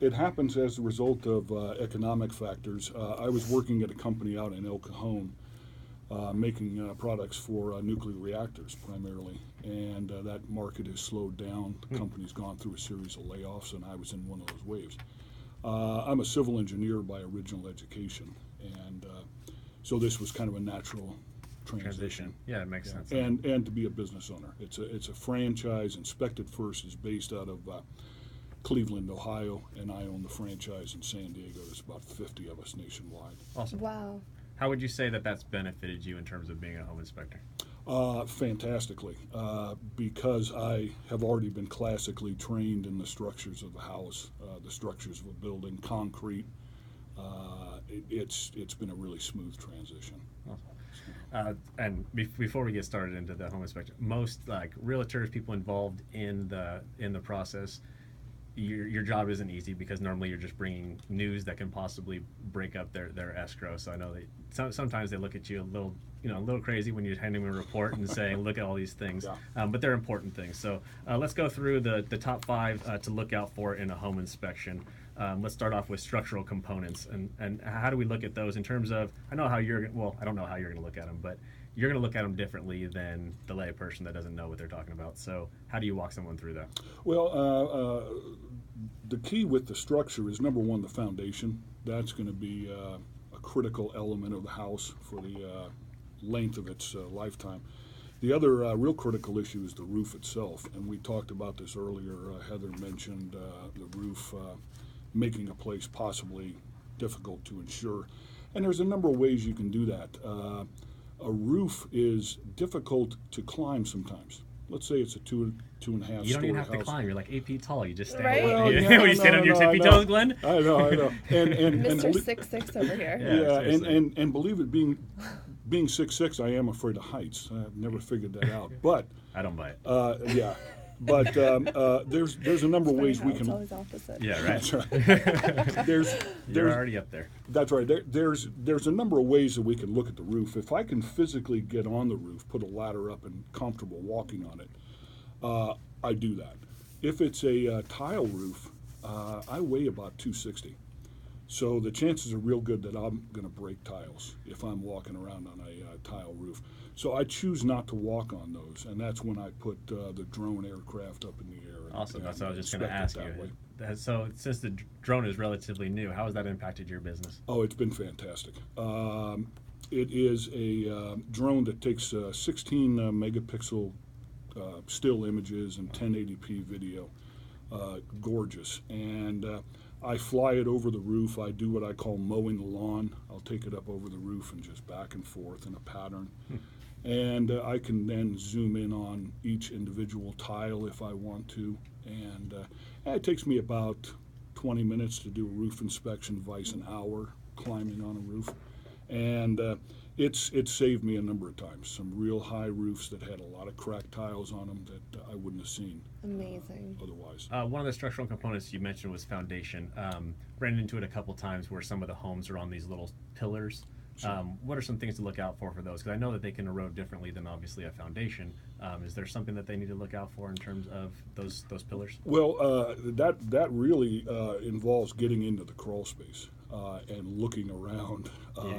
it happens as a result of economic factors. I was working at a company out in El Cajon, making products for nuclear reactors primarily, and that market has slowed down. The company's gone through a series of layoffs, and I was in one of those waves. I'm a civil engineer by original education, and so this was kind of a natural transition. Yeah, it makes sense. And to be a business owner, it's a franchise. Inspected First is based out of Cleveland, Ohio, and I own the franchise in San Diego. There's about 50 of us nationwide. Awesome. Wow. How would you say that that's benefited you in terms of being a home inspector? Fantastically, because I have already been classically trained in the structures of the house, the structures of a building, concrete. It's been a really smooth transition. And before we get started into the home inspection, most like realtors, people involved in the process, your job isn't easy because normally you're just bringing news that can possibly break up their escrow. So I know that sometimes they look at you a little crazy when you're handing them a report and saying, look at all these things. Yeah. But they're important things. So let's go through the top 5 to look out for in a home inspection. Let's start off with structural components, and how do we look at those in terms of, I don't know how you're going to look at them, but you're going to look at them differently than the lay person that doesn't know what they're talking about. So how do you walk someone through that? Well, the key with the structure is, number one, the foundation. That's going to be a critical element of the house for the length of its lifetime. The other real critical issue is the roof itself, and we talked about this earlier. Heather mentioned the roof making a place possibly difficult to insure, and there's a number of ways you can do that. A roof is difficult to climb sometimes. Let's say it's a two and a half. You don't even have story to house. climb. You're like 8 feet tall. You just stand. Right? Well, you yeah, stand on your tippy I know. toes, Glenn. I know. And Mr. belie- 6'6" over here. Yeah, seriously. and believe it, being 6'6", I am afraid of heights. I've never figured that out. But I don't buy it. yeah, but there's a number of ways we It's can. always opposite. Yeah, right. That's right. You're there's already up there. That's right. There's a number of ways that we can look at the roof. If I can physically get on the roof, put a ladder up, and comfortable walking on it, I do that. If it's a tile roof, I weigh about 260. So the chances are real good that I'm going to break tiles if I'm walking around on a tile roof. So I choose not to walk on those, and that's when I put the drone aircraft up in the air. Awesome. That's what I was just going to inspect ask it you. that way. So since the drone is relatively new, how has that impacted your business? Oh, it's been fantastic. It is a drone that takes 16 megapixel still images and 1080p video. Gorgeous. And I fly it over the roof. I do what I call mowing the lawn. I'll take it up over the roof and just back and forth in a pattern. And I can then zoom in on each individual tile if I want to. And it takes me about 20 minutes to do a roof inspection, vice an hour climbing on a roof. And it's saved me a number of times. Some real high roofs that had a lot of cracked tiles on them that I wouldn't have seen Amazing. otherwise. One of the structural components you mentioned was foundation. Ran into it a couple times where some of the homes are on these little pillars. Sure. What are some things to look out for those? Because I know that they can erode differently than obviously a foundation. Is there something that they need to look out for in terms of those pillars? Well, that really involves getting into the crawl space and looking around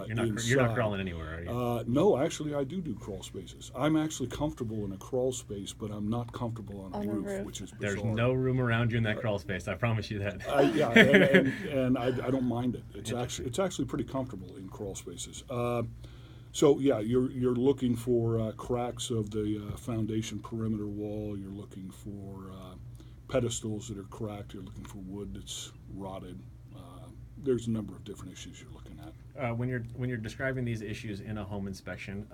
You're not inside. crawling anywhere, are you? No, actually, I do crawl spaces. I'm actually comfortable in a crawl space, but I'm not comfortable on a roof, which is bizarre. There's no room around you in that crawl space. I promise you that. Yeah, and I don't mind it. It's actually pretty comfortable in crawl spaces. So yeah, you're looking for cracks of the foundation perimeter wall. You're looking for pedestals that are cracked. You're looking for wood that's rotted. There's a number of different issues you're looking at. When you're describing these issues in a home inspection,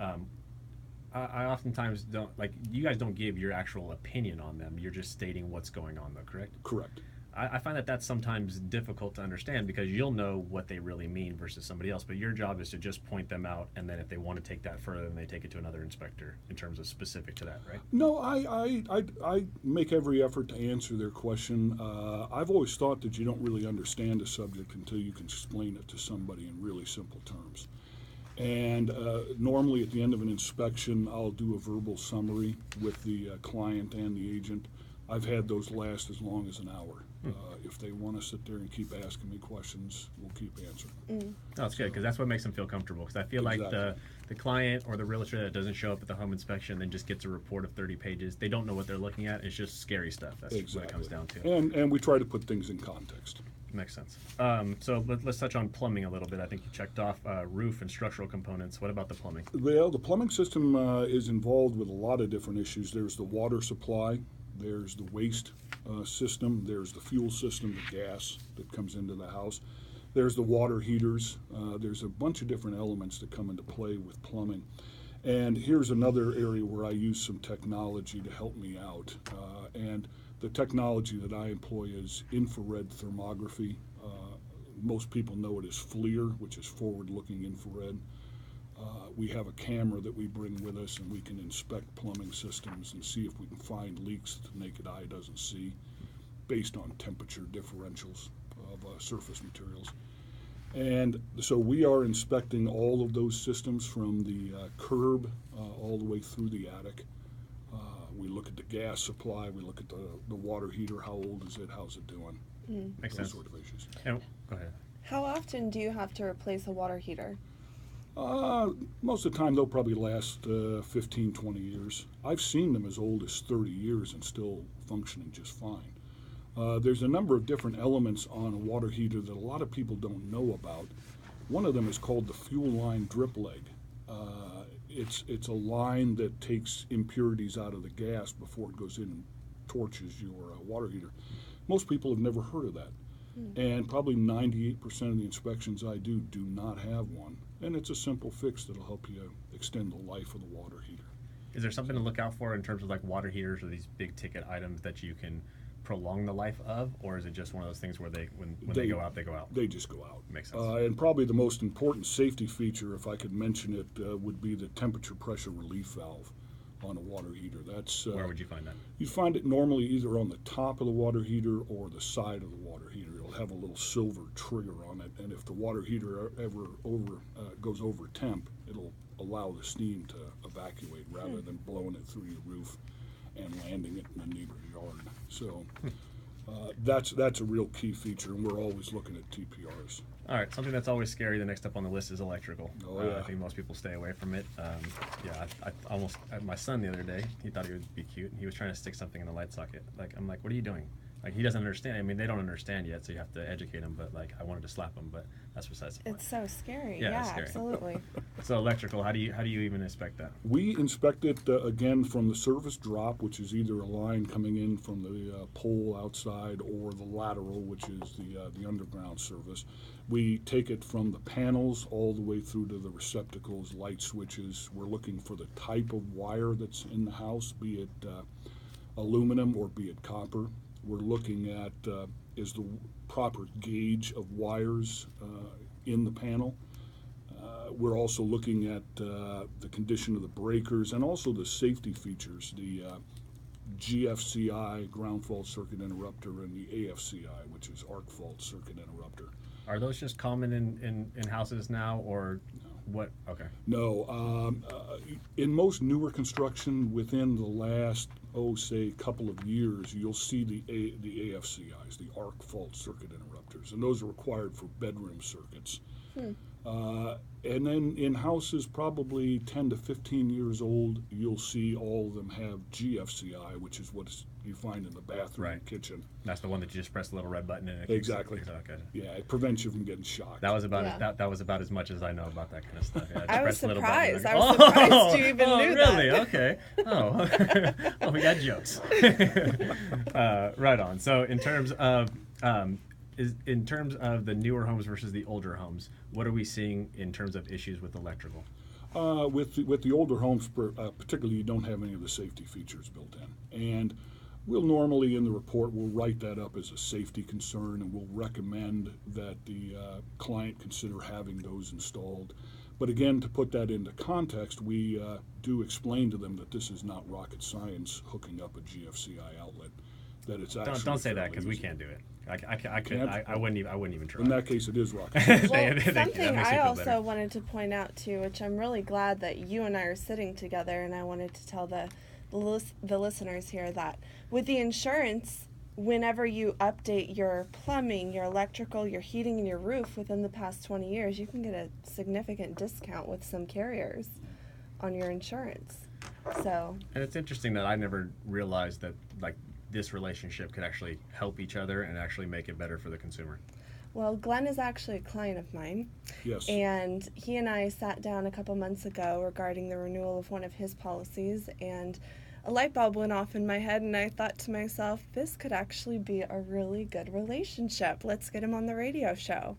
I oftentimes don't you guys don't give your actual opinion on them. You're just stating what's going on, though, correct? Correct. I find that that's sometimes difficult to understand because you'll know what they really mean versus somebody else, but your job is to just point them out, and then if they want to take that further, then they take it to another inspector in terms of specific to that, right? No, I make every effort to answer their question. I've always thought that you don't really understand a subject until you can explain it to somebody in really simple terms. And normally at the end of an inspection, I'll do a verbal summary with the client and the agent. I've had those last as long as an hour. If they want to sit there and keep asking me questions, we'll keep answering. No, that's good, because that's what makes them feel comfortable. Because I feel like the client or the realtor that doesn't show up at the home inspection then just gets a report of 30 pages. They don't know what they're looking at. It's just scary stuff. That's what it comes down to. And we try to put things in context. Makes sense. So let's touch on plumbing a little bit. I think you checked off roof and structural components. What about the plumbing? Well, the plumbing system is involved with a lot of different issues. There's the water supply, there's the waste system, there's the fuel system, the gas that comes into the house, there's the water heaters. There's a bunch of different elements that come into play with plumbing. And here's another area where I use some technology to help me out. And the technology that I employ is infrared thermography. Most people know it as FLIR, which is forward-looking infrared. We have a camera that we bring with us, and we can inspect plumbing systems and see if we can find leaks that the naked eye doesn't see based on temperature differentials of surface materials. And so we are inspecting all of those systems from the curb all the way through the attic. We look at the gas supply, we look at the water heater, how old is it, how's it doing, Makes those sense. sort of issues. And, go ahead. How often do you have to replace a water heater? Most of the time they'll probably last 15, 20 years. I've seen them as old as 30 years and still functioning just fine. There's a number of different elements on a water heater that a lot of people don't know about. One of them is called the fuel line drip leg. It's a line that takes impurities out of the gas before it goes in and torches your water heater. Most people have never heard of that. And probably 98% of the inspections I do not have one. And it's a simple fix that'll help you extend the life of the water heater. Is there something to look out for in terms of like water heaters or these big ticket items that you can prolong the life of, or is it just one of those things where when they go out, they go out? They just go out. Makes sense. And probably the most important safety feature, if I could mention it, would be the temperature pressure relief valve on a water heater. That's Where would you find that? You find it normally either on the top of the water heater or the side of the water heater. It'll have a little silver trigger on it, and if the water heater ever goes over temp, it'll allow the steam to evacuate rather than blowing it through your roof and landing it in the neighbor's yard. So that's a real key feature, and we're always looking at TPRs. All right, something that's always scary. The next up on the list is electrical. Oh, yeah. I think most people stay away from it. I almost, my son the other day, he thought he would be cute, and he was trying to stick something in the light socket. I'm like, what are you doing? Like, he doesn't understand. I mean, they don't understand yet, so you have to educate them. But like, I wanted to slap him, but that's besides the point. It's so scary. Yeah, Yeah, it's scary. absolutely. So electrical, how do you even inspect that? We inspect it again from the service drop, which is either a line coming in from the pole outside, or the lateral, which is the underground service. We take it from the panels all the way through to the receptacles, light switches. We're looking for the type of wire that's in the house, be it aluminum or be it copper. We're looking at is the proper gauge of wires in the panel. We're also looking at the condition of the breakers and also the safety features, the GFCI, ground fault circuit interrupter, and the AFCI, which is arc fault circuit interrupter. Are those just common in houses now, or what? Okay. No, in most newer construction within the last, say, couple of years, you'll see the AFCIs, the arc fault circuit interrupters, and those are required for bedroom circuits. And then in houses probably 10 to 15 years old, you'll see all of them have GFCI, which is what you find in the bathroom and kitchen. That's the one that you just press the little red button and it Exactly. kicks it. Okay. Yeah, it prevents you from getting shocked. That was about that was about as much as I know about that kind of stuff. Yeah, just I was press the little button surprised. and- I was surprised you even knew that. Really? Okay. Oh, we got jokes. Right on. So in terms of the newer homes versus the older homes, what are we seeing in terms of issues with electrical? With the older homes, particularly, you don't have any of the safety features built in. And we'll normally, in the report, we'll write that up as a safety concern, and we'll recommend that the client consider having those installed. But again, to put that into context, we do explain to them that this is not rocket science hooking up a GFCI outlet. That it's actually Don't say that, because we easy. can't do it. I wouldn't even try. In that case, it is rocket science. Well, Thank you. That something makes me I feel also better. wanted to point out too, which I'm really glad that you and I are sitting together, and I wanted to tell the listeners here that with the insurance, whenever you update your plumbing, your electrical, your heating, and your roof within the past 20 years, you can get a significant discount with some carriers on your insurance. So, And it's interesting that I never realized that like this relationship could actually help each other and actually make it better for the consumer. well, Glenn is actually a client of mine, Yes. and he and I sat down a couple months ago regarding the renewal of one of his policies, and a light bulb went off in my head, and I thought to myself, this could actually be a really good relationship. Let's get him on the radio show.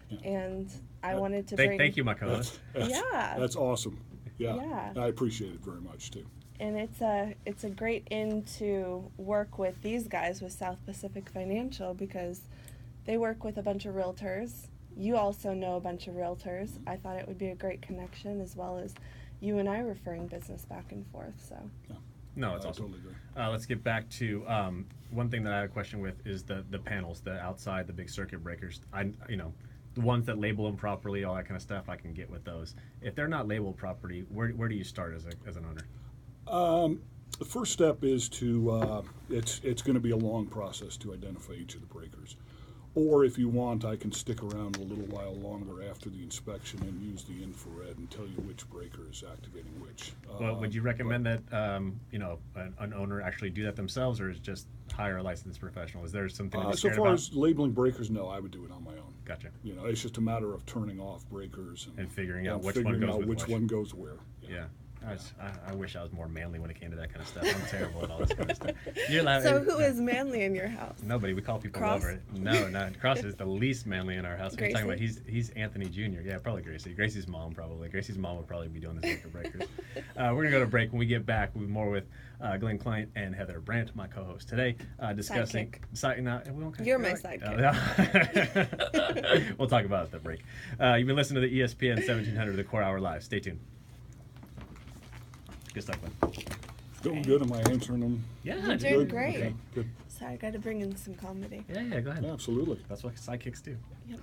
Yeah. And I wanted to Thank you, my co-host. Yeah. That's awesome. Yeah. Yeah. I appreciate it very much too. And it's a great in to work with these guys with South Pacific Financial, because they work with a bunch of realtors. You also know a bunch of realtors. I thought it would be a great connection, as well as you and I referring business back and forth. So No, it's I awesome. totally agree. Let's get back to one thing that I had a question with is the panels, the outside, the big circuit breakers. The ones that label them properly, all that kind of stuff, I can get with those. If they're not labeled properly, where do you start as an owner? The first step is to, it's going to be a long process to identify each of the breakers. Or if you want, I can stick around a little while longer after the inspection and use the infrared and tell you which breaker is activating which. Well, would you recommend that an owner actually do that themselves, or is just hire a licensed professional? Is there something to be So scared far about? as labeling breakers, no, I would do it on my own. Gotcha. It's just a matter of turning off breakers And figuring out which figuring one goes out with which which. one goes where. Yeah. I wish I was more manly when it came to that kind of stuff. I'm terrible at all this kind of stuff. You're allowed, So who is manly in your house? Nobody. We call people Cross? over it. No, not Cross is the least manly in our house. We're talking about Gracie? he's Anthony Jr. Yeah, probably Gracie. Gracie's mom probably. Gracie's mom would probably be doing the circuit breakers. We're gonna go to break. When we get back, we'll be more with Glenn Kleint and Heather Brandt, my co-host today, discussing. You're my sidekick. We'll talk about it at the break. You've been listening to the ESPN 1700, the Core Hour Live. Stay tuned. Good stuff, Glenn. Going good. Am I answering them? Yeah, You're dude. doing Good? great. Okay, good. Sorry, I got to bring in some comedy. Yeah, go ahead. Yeah, absolutely. That's what sidekicks do. Yep.